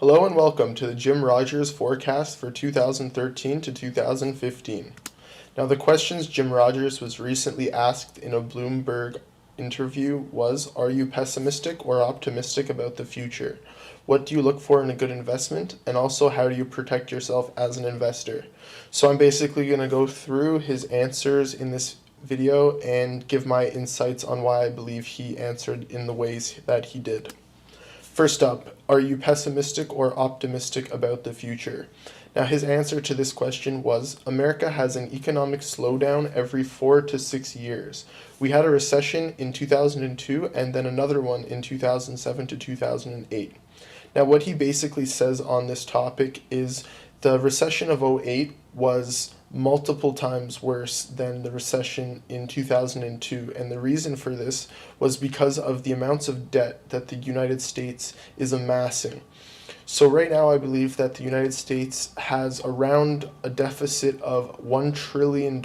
Hello and welcome to the Jim Rogers forecast for 2013 to 2015. Now the questions Jim Rogers was recently asked in a Bloomberg interview was, are you pessimistic or optimistic about the future? What do you look for in a good investment? And also, how do you protect yourself as an investor? So I'm basically going to go through his answers in this video and give my insights on why I believe he answered in the ways that he did. First up, are you pessimistic or optimistic about the future? Now, his answer to this question was, America has an economic slowdown every 4 to 6 years. We had a recession in 2002 and then another one in 2007 to 2008. Now, what he basically says on this topic is the recession of '08 was multiple times worse than the recession in 2002, and the reason for this was because of the amounts of debt that the United States is amassing. So right now I believe that the United States has around a deficit of $1 trillion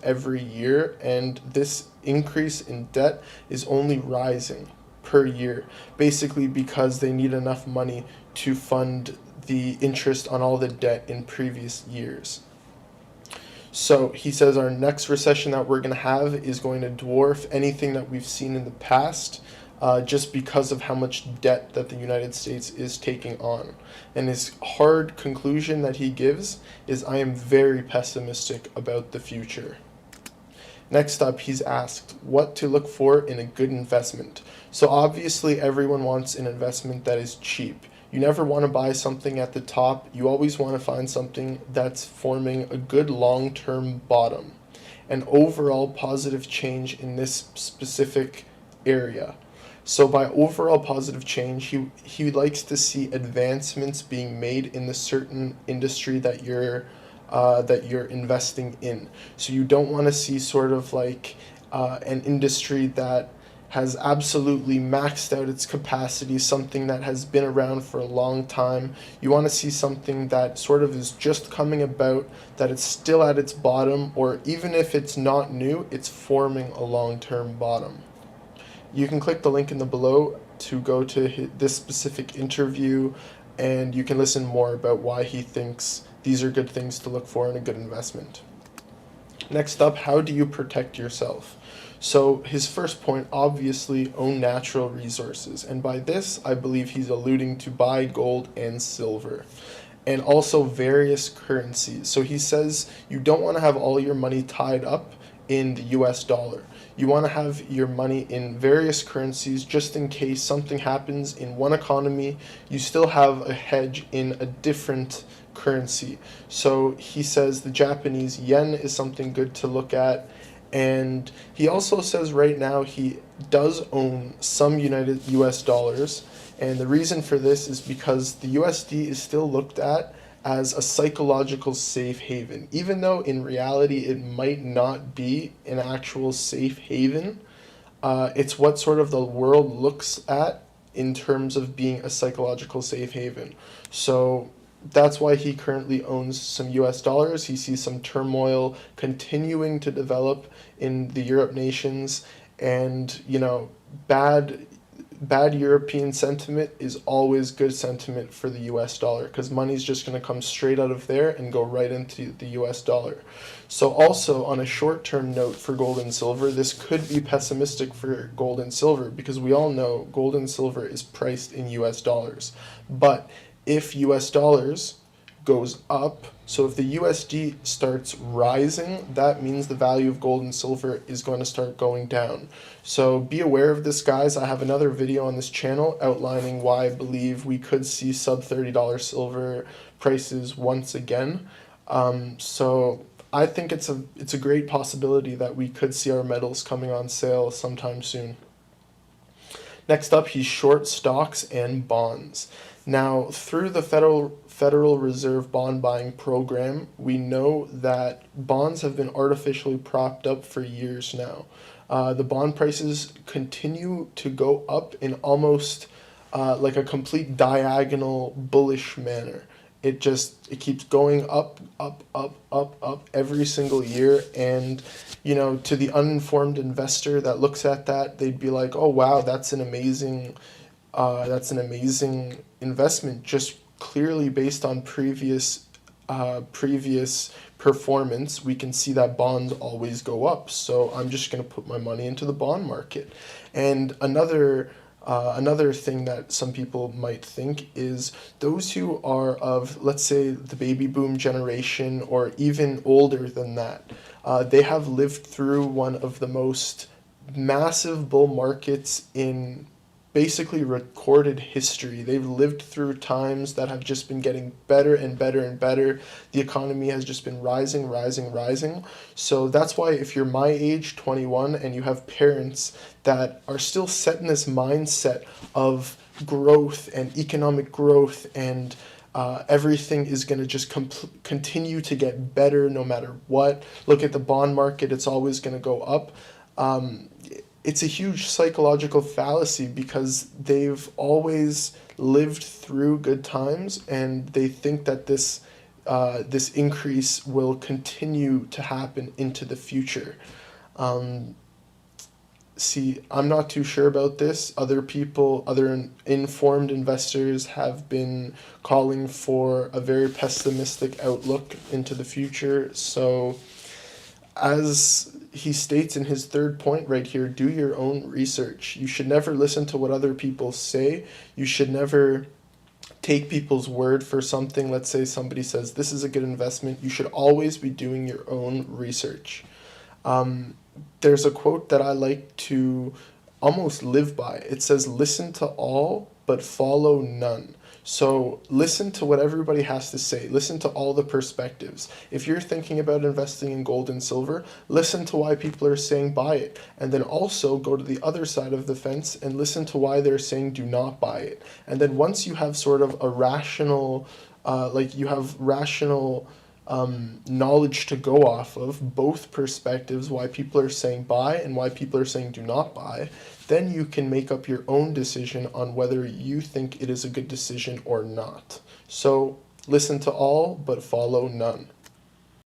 every year, and this increase in debt is only rising per year, basically because they need enough money to fund the interest on all the debt in previous years. So he says our next recession that we're going to have is going to dwarf anything that we've seen in the past, just because of how much debt that the United States is taking on. And his hard conclusion that he gives is, I am very pessimistic about the future. Next up, he's asked what to look for in a good investment. So obviously everyone wants an investment that is cheap. You never want to buy something at the top. You always want to find something that's forming a good long-term bottom, an overall positive change in this specific area. So by overall positive change, he likes to see advancements being made in the certain industry that you're investing in. So you don't want to see sort of like an industry that has absolutely maxed out its capacity, something that has been around for a long time. You want to see something that sort of is just coming about, that it's still at its bottom, or even if it's not new, it's forming a long-term bottom. You can click the link in the below to go to this specific interview, and you can listen more about why he thinks these are good things to look for in a good investment. Next up, how do you protect yourself? So his first point, obviously, own natural resources. And by this, I believe he's alluding to buy gold and silver, and also various currencies. So he says you don't want to have all your money tied up in the US dollar. You want to have your money in various currencies just in case something happens in one economy, you still have a hedge in a different currency. So he says the Japanese yen is something good to look at. And he also says right now he does own some US dollars, and the reason for this is because the USD is still looked at as a psychological safe haven. Even though in reality it might not be an actual safe haven, it's what sort of the world looks at in terms of being a psychological safe haven. So that's why he currently owns some US dollars. He sees some turmoil continuing to develop in the Europe nations, and bad European sentiment is always good sentiment for the US dollar, because money's just going to come straight out of there and go right into the US dollar. So also on a short-term note for gold and silver, this could be pessimistic for gold and silver, because we all know gold and silver is priced in US dollars. But if US dollars goes up, so if the USD starts rising, that means the value of gold and silver is going to start going down. So be aware of this, guys. I have another video on this channel outlining why I believe we could see sub $30 silver prices once again. So I think it's a great possibility that we could see our metals coming on sale sometime soon. Next up, he's short stocks and bonds. Now, through the Federal Reserve bond buying program, we know that bonds have been artificially propped up for years now. The bond prices continue to go up in almost like a complete diagonal bullish manner. It keeps going up every single year, and to the uninformed investor that looks at that, they'd be like, oh wow, that's an amazing investment. Just clearly based on previous performance, we can see that bonds always go up. So I'm just going to put my money into the bond market. And another thing that some people might think is those who are of, let's say, the baby boom generation or even older than that, they have lived through one of the most massive bull markets in basically recorded history. They've lived through times that have just been getting better and better and better. The economy has just been rising, rising, rising. So that's why if you're my age, 21, and you have parents that are still set in this mindset of growth and economic growth and everything is going to just continue to get better no matter what. Look at the bond market, it's always going to go up. It's a huge psychological fallacy because they've always lived through good times and they think that this increase will continue to happen into the future. See, I'm not too sure about this. Other informed investors have been calling for a very pessimistic outlook into the future. So, as he states in his third point right here, do your own research. You should never listen to what other people say. You should never take people's word for something. Let's say somebody says this is a good investment. You should always be doing your own research. There's a quote that I like to almost live by. It says, listen to all, but follow none. So listen to what everybody has to say. Listen to all the perspectives. If you're thinking about investing in gold and silver, listen to why people are saying buy it. And then also go to the other side of the fence and listen to why they're saying do not buy it. And then once you have sort of a rational, knowledge to go off of, both perspectives, why people are saying buy and why people are saying do not buy, then you can make up your own decision on whether you think it is a good decision or not. So listen to all, but follow none.